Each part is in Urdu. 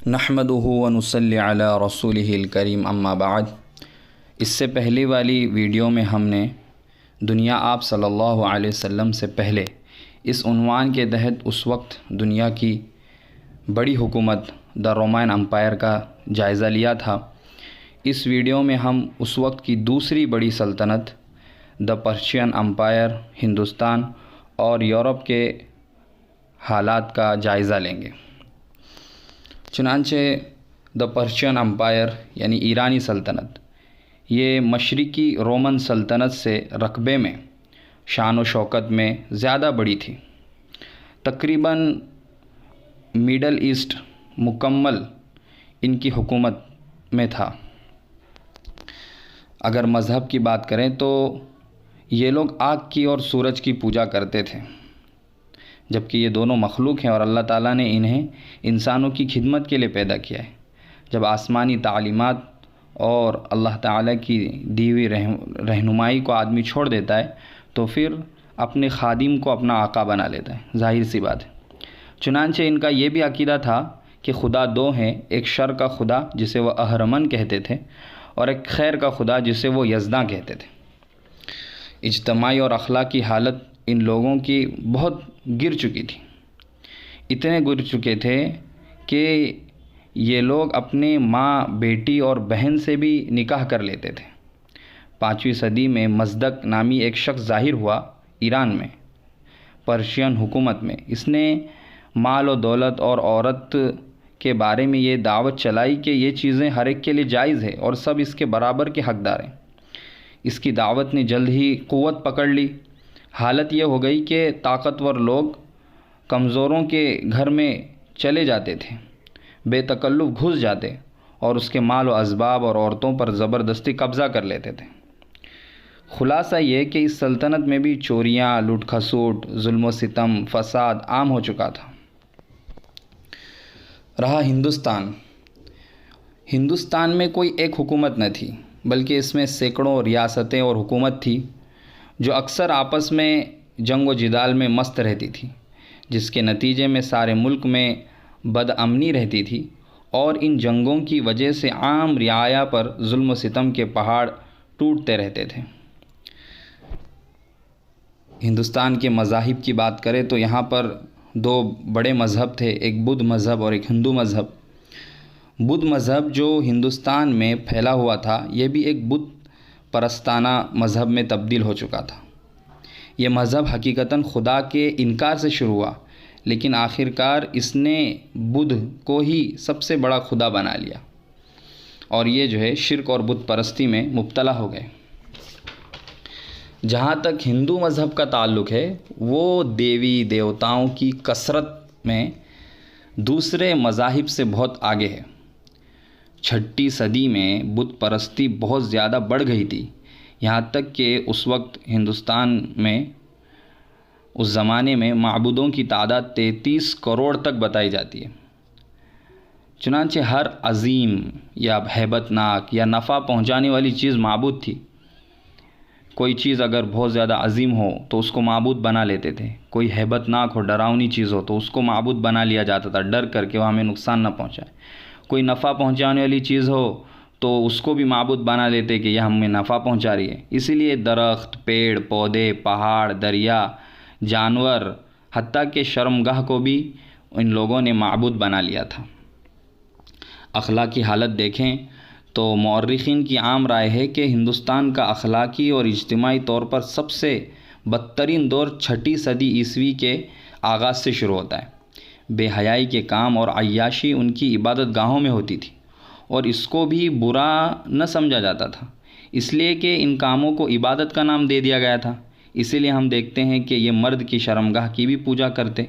نحمدہ ونصلی علی رسولہ الکریم اما بعد۔ اس سے پہلی والی ویڈیو میں ہم نے دنیا آپ صلی اللہ علیہ وسلم سے پہلے اس عنوان کے تحت اس وقت دنیا کی بڑی حکومت دا رومین امپائر کا جائزہ لیا تھا۔ اس ویڈیو میں ہم اس وقت کی دوسری بڑی سلطنت دا پرشین امپائر، ہندوستان اور یورپ کے حالات کا جائزہ لیں گے۔ چنانچہ دا پرشین امپائر یعنی ایرانی سلطنت، یہ مشرقی رومن سلطنت سے رقبے میں، شان و شوکت میں زیادہ بڑی تھی۔ تقریباً میڈل ایسٹ مکمل ان کی حکومت میں تھا۔ اگر مذہب کی بات کریں تو یہ لوگ آگ کی اور سورج کی پوجا کرتے تھے، جبکہ یہ دونوں مخلوق ہیں اور اللہ تعالیٰ نے انہیں انسانوں کی خدمت کے لیے پیدا کیا ہے۔ جب آسمانی تعلیمات اور اللہ تعالیٰ کی دی ہوئی رہنمائی کو آدمی چھوڑ دیتا ہے تو پھر اپنے خادم کو اپنا آقا بنا لیتا ہے، ظاہر سی بات ہے۔ چنانچہ ان کا یہ بھی عقیدہ تھا کہ خدا دو ہیں، ایک شر کا خدا جسے وہ اہرمن کہتے تھے اور ایک خیر کا خدا جسے وہ یزداں کہتے تھے۔ اجتماعی اور اخلاقی حالت ان لوگوں کی بہت گر چکی تھی، اتنے گر چکے تھے کہ یہ لوگ اپنے ماں، بیٹی اور بہن سے بھی نکاح کر لیتے تھے۔ 5ویں صدی میں مزدک نامی ایک شخص ظاہر ہوا ایران میں، پرشین حکومت میں۔ اس نے مال و دولت اور عورت کے بارے میں یہ دعوت چلائی کہ یہ چیزیں ہر ایک کے لیے جائز ہے اور سب اس کے برابر کے حقدار ہیں۔ اس کی دعوت نے جلد ہی قوت پکڑ لی۔ حالت یہ ہو گئی کہ طاقتور لوگ کمزوروں کے گھر میں چلے جاتے تھے، بے تکلف گھس جاتے اور اس کے مال و اسباب اور عورتوں پر زبردستی قبضہ کر لیتے تھے۔ خلاصہ یہ کہ اس سلطنت میں بھی چوریاں، لوٹ کھسوٹ، ظلم و ستم، فساد عام ہو چکا تھا۔ رہا ہندوستان میں کوئی ایک حکومت نہ تھی، بلکہ اس میں سینکڑوں ریاستیں اور حکومت تھی جو اکثر آپس میں جنگ و جدال میں مست رہتی تھی، جس کے نتیجے میں سارے ملک میں بد امنی رہتی تھی اور ان جنگوں کی وجہ سے عام رعایا پر ظلم و ستم کے پہاڑ ٹوٹتے رہتے تھے۔ ہندوستان کے مذاہب کی بات کریں تو یہاں پر 2 بڑے مذہب تھے، ایک بدھ مذہب اور ایک ہندو مذہب۔ بدھ مذہب جو ہندوستان میں پھیلا ہوا تھا، یہ بھی ایک بت پرستانہ مذہب میں تبدیل ہو چکا تھا۔ یہ مذہب حقیقتاً خدا کے انکار سے شروع ہوا، لیکن آخرکار اس نے بدھ کو ہی سب سے بڑا خدا بنا لیا اور یہ جو ہے شرک اور بت پرستی میں مبتلا ہو گئے۔ جہاں تک ہندو مذہب کا تعلق ہے، وہ دیوی دیوتاؤں کی کثرت میں دوسرے مذاہب سے بہت آگے ہے۔ 6 صدی میں بت پرستی بہت زیادہ بڑھ گئی تھی، یہاں تک کہ اس وقت ہندوستان میں اس زمانے میں معبودوں کی تعداد 33 کروڑ تک بتائی جاتی ہے۔ چنانچہ ہر عظیم یا ہیبت ناک یا نفع پہنچانے والی چیز معبود تھی۔ کوئی چیز اگر بہت زیادہ عظیم ہو تو اس کو معبود بنا لیتے تھے، کوئی ہیبت ناک ہو، ڈراؤنی چیز ہو تو اس کو معبود بنا لیا جاتا تھا، ڈر کر کے وہ ہمیں نقصان نہ پہنچائے۔ کوئی نفع پہنچانے والی چیز ہو تو اس کو بھی معبود بنا لیتے کہ یہ ہمیں نفع پہنچا رہی ہے۔ اسی لیے درخت، پیڑ پودے، پہاڑ، دریا، جانور، حتیٰ کہ شرمگاہ کو بھی ان لوگوں نے معبود بنا لیا تھا۔ اخلاقی حالت دیکھیں تو مورخین کی عام رائے ہے کہ ہندوستان کا اخلاقی اور اجتماعی طور پر سب سے بدترین دور 6 صدی عیسوی کے آغاز سے شروع ہوتا ہے۔ بے حیائی کے کام اور عیاشی ان کی عبادت گاہوں میں ہوتی تھی اور اس کو بھی برا نہ سمجھا جاتا تھا، اس لیے کہ ان کاموں کو عبادت کا نام دے دیا گیا تھا۔ اسی لیے ہم دیکھتے ہیں کہ یہ مرد کی شرمگاہ کی بھی پوجا کرتے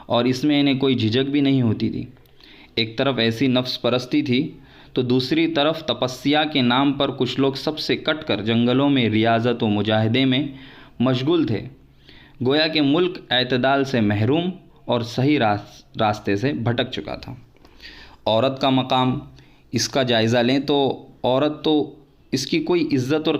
اور اس میں انہیں کوئی جھجک بھی نہیں ہوتی تھی۔ ایک طرف ایسی نفس پرستی تھی تو دوسری طرف تپسیا کے نام پر کچھ لوگ سب سے کٹ کر جنگلوں میں ریاضت و مجاہدے میں مشغول تھے۔ گویا کہ ملک اعتدال سے محروم اور صحیح راستے سے بھٹک چکا تھا۔ عورت کا مقام، اس کا جائزہ لیں تو عورت تو اس کی کوئی عزت اور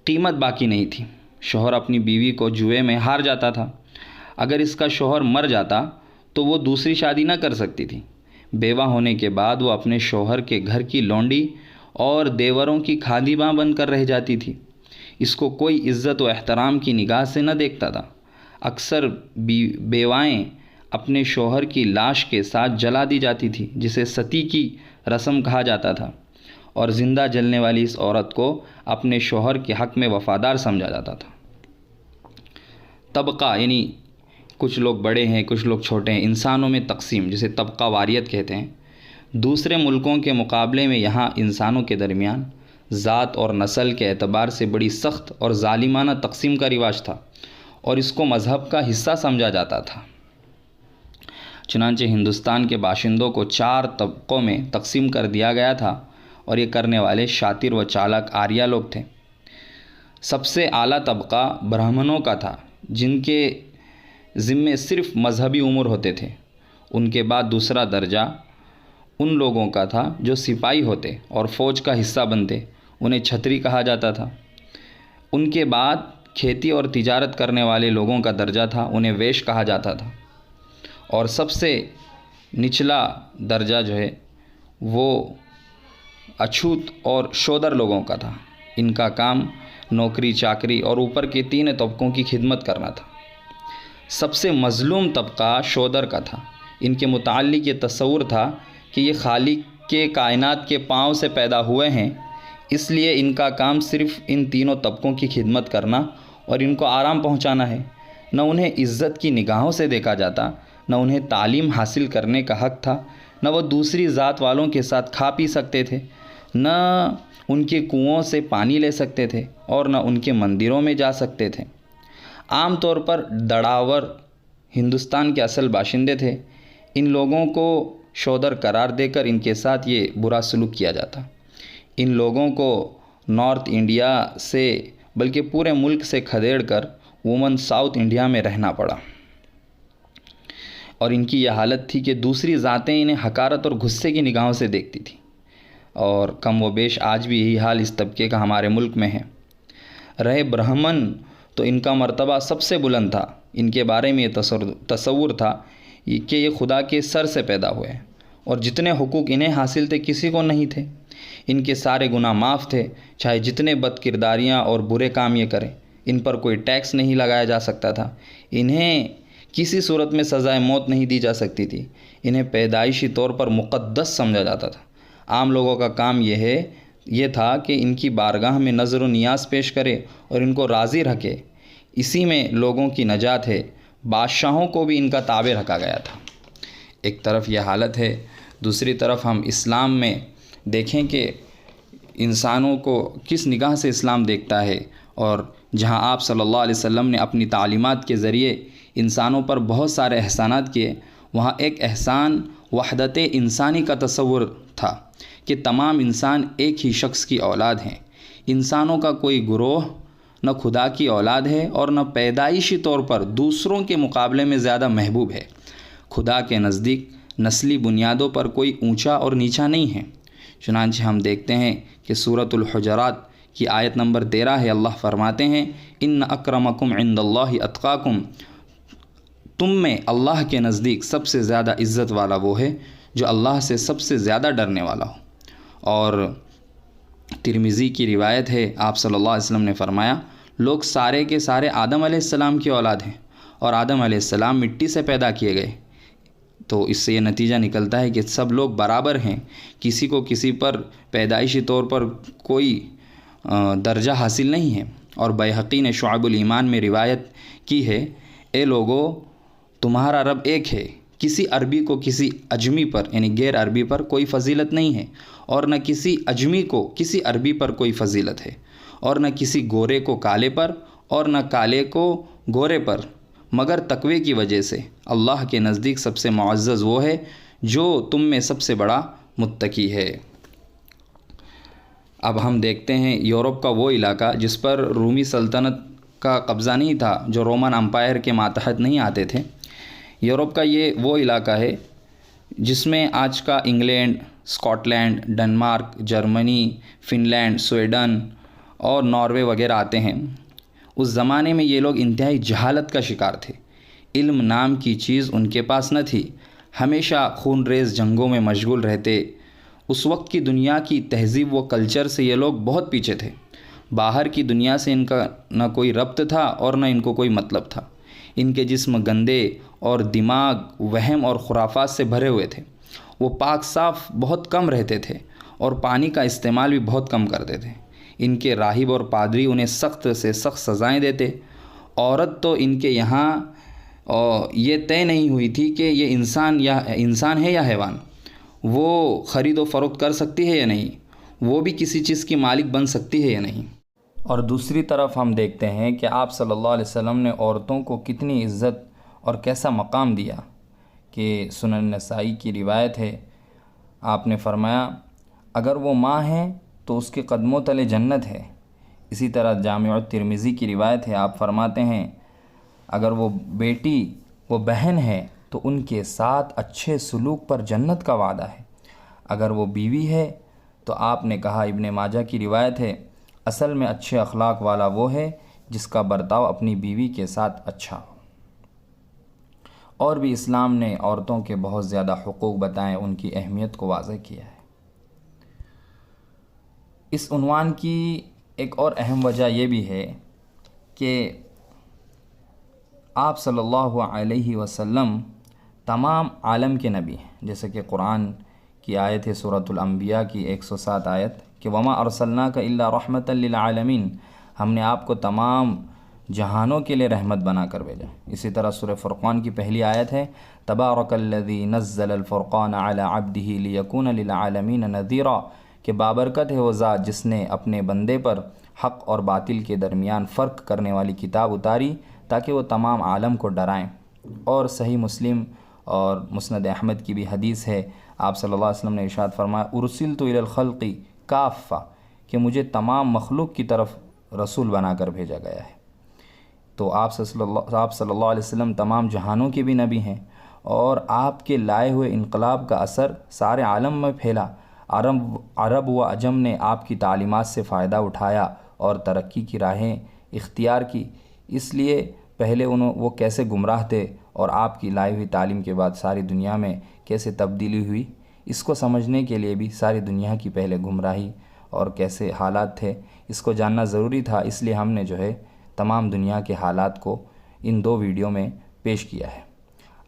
قیمت باقی نہیں تھی۔ شوہر اپنی بیوی کو جوئے میں ہار جاتا تھا۔ اگر اس کا شوہر مر جاتا تو وہ دوسری شادی نہ کر سکتی تھی۔ بیوہ ہونے کے بعد وہ اپنے شوہر کے گھر کی لونڈی اور دیوروں کی خادمہ بن کر رہ جاتی تھی۔ اس کو کوئی عزت و احترام کی نگاہ سے نہ دیکھتا تھا۔ اکثر بیوائیں اپنے شوہر کی لاش کے ساتھ جلا دی جاتی تھی، جسے ستی کی رسم کہا جاتا تھا، اور زندہ جلنے والی اس عورت کو اپنے شوہر کے حق میں وفادار سمجھا جاتا تھا۔ طبقہ یعنی کچھ لوگ بڑے ہیں، کچھ لوگ چھوٹے ہیں، انسانوں میں تقسیم جسے طبقہ واریت کہتے ہیں۔ دوسرے ملکوں کے مقابلے میں یہاں انسانوں کے درمیان ذات اور نسل کے اعتبار سے بڑی سخت اور ظالمانہ تقسیم کا رواج تھا، اور اس کو مذہب کا حصہ سمجھا جاتا تھا۔ چنانچہ ہندوستان کے باشندوں کو 4 طبقوں میں تقسیم کر دیا گیا تھا، اور یہ کرنے والے شاطر و چالاک آریہ لوگ تھے۔ سب سے اعلیٰ طبقہ برہمنوں کا تھا، جن کے ذمے صرف مذہبی امور ہوتے تھے۔ ان کے بعد دوسرا درجہ ان لوگوں کا تھا جو سپاہی ہوتے اور فوج کا حصہ بنتے، انہیں چھتری کہا جاتا تھا۔ ان کے بعد کھیتی اور تجارت کرنے والے لوگوں کا درجہ تھا، انہیں ویش کہا جاتا تھا۔ اور سب سے نچلا درجہ جو ہے وہ اچھوت اور شودر لوگوں کا تھا۔ ان کا کام نوکری چاکری اور اوپر کے 3 طبقوں کی خدمت کرنا تھا۔ سب سے مظلوم طبقہ شودر کا تھا۔ ان کے متعلق یہ تصور تھا کہ یہ خالق کے کائنات کے پاؤں سے پیدا ہوئے ہیں، اس لیے ان کا کام صرف ان 3 طبقوں کی خدمت کرنا اور ان کو آرام پہنچانا ہے۔ نہ انہیں عزت کی نگاہوں سے دیکھا جاتا، نہ انہیں تعلیم حاصل کرنے کا حق تھا، نہ وہ دوسری ذات والوں کے ساتھ کھا پی سکتے تھے، نہ ان کے کنوؤں سے پانی لے سکتے تھے، اور نہ ان کے مندروں میں جا سکتے تھے۔ عام طور پر دڑاور ہندوستان کے اصل باشندے تھے۔ ان لوگوں کو شودر قرار دے کر ان کے ساتھ یہ برا سلوک کیا جاتا۔ ان لوگوں کو نارتھ انڈیا سے بلکہ پورے ملک سے کھدیڑ کر عموماً ساؤتھ انڈیا میں رہنا پڑا، اور ان کی یہ حالت تھی کہ دوسری ذاتیں انہیں حقارت اور غصے کی نگاہوں سے دیکھتی تھیں، اور کم و بیش آج بھی یہی حال اس طبقے کا ہمارے ملک میں ہے۔ رہے برہمن تو ان کا مرتبہ سب سے بلند تھا۔ ان کے بارے میں یہ تصور تھا کہ یہ خدا کے سر سے پیدا ہوئے، اور جتنے حقوق انہیں حاصل تھے کسی کو نہیں تھے۔ ان کے سارے گناہ معاف تھے، چاہے جتنے بد کرداریاں اور برے کام یہ کریں۔ ان پر کوئی ٹیکس نہیں لگایا جا سکتا تھا، انہیں کسی صورت میں سزائے موت نہیں دی جا سکتی تھی، انہیں پیدائشی طور پر مقدس سمجھا جاتا تھا۔ عام لوگوں کا کام یہ تھا کہ ان کی بارگاہ میں نظر و نیاز پیش کرے اور ان کو راضی رکھے، اسی میں لوگوں کی نجات ہے۔ بادشاہوں کو بھی ان کا تابع رکھا گیا تھا۔ ایک طرف یہ حالت ہے، دوسری طرف ہم اسلام میں دیکھیں کہ انسانوں کو کس نگاہ سے اسلام دیکھتا ہے، اور جہاں آپ صلی اللہ علیہ وسلم نے اپنی تعلیمات کے ذریعے انسانوں پر بہت سارے احسانات کیے، وہاں ایک احسان وحدت انسانی کا تصور تھا کہ تمام انسان ایک ہی شخص کی اولاد ہیں۔ انسانوں کا کوئی گروہ نہ خدا کی اولاد ہے اور نہ پیدائشی طور پر دوسروں کے مقابلے میں زیادہ محبوب ہے۔ خدا کے نزدیک نسلی بنیادوں پر کوئی اونچا اور نیچا نہیں ہے۔ چنانچہ ہم دیکھتے ہیں کہ سورۃ الحجرات کی آیت نمبر 13 ہے، اللہ فرماتے ہیں ان اکرمکم عند اللہ اتقاکم، تم میں اللہ کے نزدیک سب سے زیادہ عزت والا وہ ہے جو اللہ سے سب سے زیادہ ڈرنے والا ہو۔ اور ترمذی کی روایت ہے، آپ صلی اللہ علیہ وسلم نے فرمایا لوگ سارے کے سارے آدم علیہ السلام کی اولاد ہیں، اور آدم علیہ السلام مٹی سے پیدا کیے گئے، تو اس سے یہ نتیجہ نکلتا ہے کہ سب لوگ برابر ہیں، کسی کو کسی پر پیدائشی طور پر کوئی درجہ حاصل نہیں ہے۔ اور بیہقی نے شعب الایمان میں روایت کی ہے، اے لوگو تمہارا رب ایک ہے، کسی عربی کو کسی اجمی پر یعنی غیر عربی پر کوئی فضیلت نہیں ہے، اور نہ کسی اجمی کو کسی عربی پر کوئی فضیلت ہے، اور نہ کسی گورے کو کالے پر اور نہ کالے کو گورے پر، مگر تقوی کی وجہ سے۔ اللہ کے نزدیک سب سے معزز وہ ہے جو تم میں سب سے بڑا متقی ہے۔ اب ہم دیکھتے ہیں یورپ کا وہ علاقہ جس پر رومی سلطنت کا قبضہ نہیں تھا، جو رومن امپائر کے ماتحت نہیں آتے تھے۔ یورپ کا یہ وہ علاقہ ہے جس میں آج کا انگلینڈ، اسکاٹ لینڈ، ڈنمارک، جرمنی، فن لینڈ، سویڈن اور ناروے وغیرہ آتے ہیں۔ اس زمانے میں یہ لوگ انتہائی جہالت کا شکار تھے۔ علم نام کی چیز ان کے پاس نہ تھی۔ ہمیشہ خون ریز جنگوں میں مشغول رہتے۔ اس وقت کی دنیا کی تہذیب و کلچر سے یہ لوگ بہت پیچھے تھے۔ باہر کی دنیا سے ان کا نہ کوئی ربط تھا اور نہ ان کو کوئی مطلب تھا۔ ان کے جسم گندے اور دماغ وہم اور خرافات سے بھرے ہوئے تھے۔ وہ پاک صاف بہت کم رہتے تھے اور پانی کا استعمال بھی بہت کم کرتے تھے۔ ان کے راہب اور پادری انہیں سخت سے سخت سزائیں دیتے۔ عورت تو ان کے یہاں یہ طے نہیں ہوئی تھی کہ یہ انسان ہے یا حیوان، وہ خرید و فروخت کر سکتی ہے یا نہیں، وہ بھی کسی چیز کی مالک بن سکتی ہے یا نہیں۔ اور دوسری طرف ہم دیکھتے ہیں کہ آپ صلی اللہ علیہ وسلم نے عورتوں کو کتنی عزت اور کیسا مقام دیا کہ سنن نسائی کی روایت ہے، آپ نے فرمایا اگر وہ ماں ہے تو اس کے قدموں تلے جنت ہے۔ اسی طرح جامع ترمذی کی روایت ہے، آپ فرماتے ہیں اگر وہ بیٹی وہ بہن ہے تو ان کے ساتھ اچھے سلوک پر جنت کا وعدہ ہے۔ اگر وہ بیوی ہے تو آپ نے کہا، ابن ماجہ کی روایت ہے، اصل میں اچھے اخلاق والا وہ ہے جس کا برتاؤ اپنی بیوی کے ساتھ اچھا ہو۔ اور بھی اسلام نے عورتوں کے بہت زیادہ حقوق بتائیں، ان کی اہمیت کو واضح کیا ہے۔ اس عنوان کی ایک اور اہم وجہ یہ بھی ہے کہ آپ صلی اللہ علیہ وسلم تمام عالم کے نبی ہیں، جیسے کہ قرآن کی آیت ہے سورۃ الانبیاء کی 107 آیت کہ وما ارسلناک الا رحمۃ للعالمین، ہم نے آپ کو تمام جہانوں کے لیے رحمت بنا کر بھیجا۔ اسی طرح سورہ فرقان کی پہلی آیت ہے تبارک الذی نزل الفرقان علی عبدہ لیکون للعالمین نذیرا، کہ بابرکت ہے وہ ذات جس نے اپنے بندے پر حق اور باطل کے درمیان فرق کرنے والی کتاب اتاری تاکہ وہ تمام عالم کو ڈرائیں۔ اور صحیح مسلم اور مسند احمد کی بھی حدیث ہے، آپ صلی اللہ علیہ وسلم نے ارشاد فرمایا ارسلت الی الخلق کافہ، کہ مجھے تمام مخلوق کی طرف رسول بنا کر بھیجا گیا ہے۔ تو آپ صلی اللہ علیہ وسلم تمام جہانوں کے بھی نبی ہیں، اور آپ کے لائے ہوئے انقلاب کا اثر سارے عالم میں پھیلا۔ عرب و عجم نے آپ کی تعلیمات سے فائدہ اٹھایا اور ترقی کی راہیں اختیار کی۔ اس لیے پہلے وہ کیسے گمراہ تھے اور آپ کی لائی ہوئی تعلیم کے بعد ساری دنیا میں کیسے تبدیلی ہوئی، اس کو سمجھنے کے لیے بھی ساری دنیا کی پہلے گمراہی اور کیسے حالات تھے اس کو جاننا ضروری تھا۔ اس لیے ہم نے تمام دنیا کے حالات کو ان 2 ویڈیو میں پیش کیا ہے۔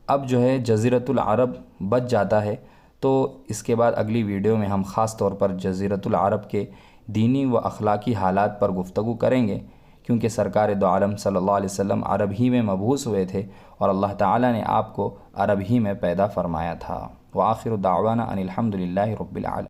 اب جزیرۃ العرب بچ جاتا ہے، تو اس کے بعد اگلی ویڈیو میں ہم خاص طور پر جزیرۃ العرب کے دینی و اخلاقی حالات پر گفتگو کریں گے، کیونکہ سرکار دو عالم صلی اللہ علیہ وسلم عرب ہی میں مبعوث ہوئے تھے اور اللہ تعالیٰ نے آپ کو عرب ہی میں پیدا فرمایا تھا۔ وآخر دعوانا ان الحمد للہ رب العالمین۔